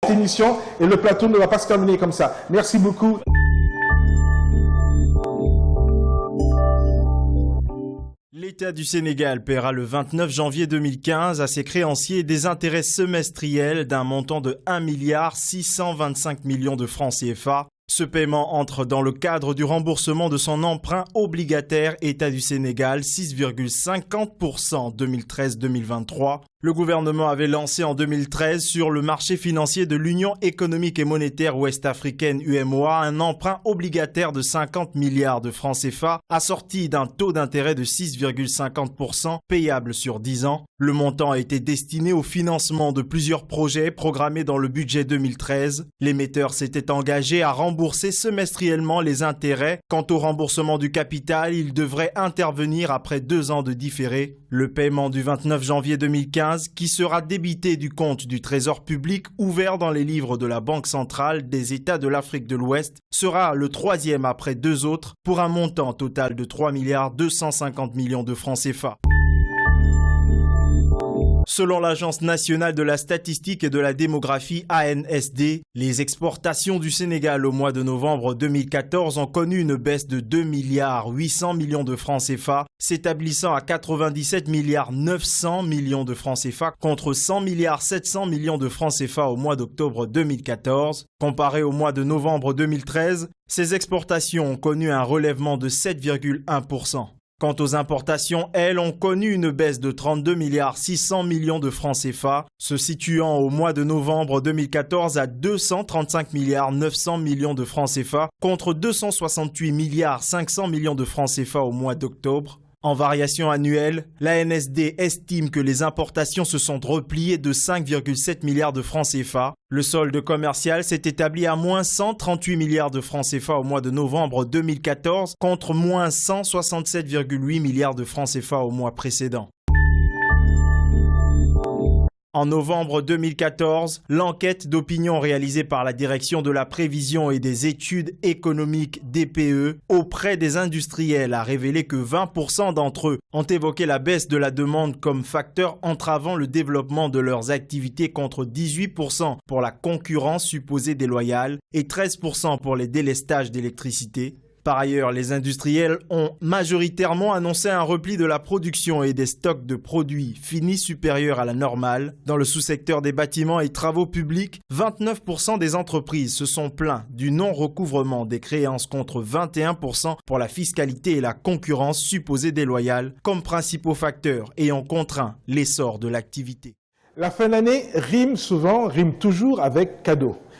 Cette émission et le plateau ne va pas se terminer comme ça. Merci beaucoup. L'État du Sénégal paiera le 29 janvier 2015 à ses créanciers des intérêts semestriels d'un montant de 1,625 milliard de francs CFA. Ce paiement entre dans le cadre du remboursement de son emprunt obligataire État du Sénégal 6,50% 2013-2023. Le gouvernement avait lancé en 2013 sur le marché financier de l'Union économique et monétaire ouest-africaine UEMOA un emprunt obligataire de 50 milliards de francs CFA assorti d'un taux d'intérêt de 6,50% payable sur 10 ans. Le montant a été destiné au financement de plusieurs projets programmés dans le budget 2013. L'émetteur s'était engagé à rembourser semestriellement les intérêts. Quant au remboursement du capital, il devrait intervenir après 2 ans de différé. Le paiement du 29 janvier 2015 qui sera débité du compte du Trésor public ouvert dans les livres de la Banque centrale des États de l'Afrique de l'Ouest sera le 3e après 2 autres pour un montant total de 3,250 milliards de francs CFA. Selon l'Agence nationale de la statistique et de la démographie ANSD, les exportations du Sénégal au mois de novembre 2014 ont connu une baisse de 2,8 milliards de francs CFA, s'établissant à 97,9 milliards de francs CFA contre 100,7 milliards de francs CFA au mois d'octobre 2014. Comparé au mois de novembre 2013, ces exportations ont connu un relèvement de 7,1%. Quant aux importations, elles ont connu une baisse de 32,6 milliards de francs CFA, se situant au mois de novembre 2014 à 235,9 milliards de francs CFA contre 268,5 milliards de francs CFA au mois d'octobre. En variation annuelle, l'ANSD estime que les importations se sont repliées de 5,7 milliards de francs CFA. Le solde commercial s'est établi à moins 138 milliards de francs CFA au mois de novembre 2014 contre moins 167,8 milliards de francs CFA au mois précédent. En novembre 2014, l'enquête d'opinion réalisée par la Direction de la prévision et des études économiques DPE auprès des industriels a révélé que 20% d'entre eux ont évoqué la baisse de la demande comme facteur entravant le développement de leurs activités contre 18% pour la concurrence supposée déloyale et 13% pour les délestages d'électricité. Par ailleurs, les industriels ont majoritairement annoncé un repli de la production et des stocks de produits finis supérieurs à la normale. Dans le sous-secteur des bâtiments et travaux publics, 29% des entreprises se sont plaints du non-recouvrement des créances contre 21% pour la fiscalité et la concurrence supposée déloyale comme principaux facteurs ayant contraint l'essor de l'activité. La fin d'année rime toujours avec cadeau.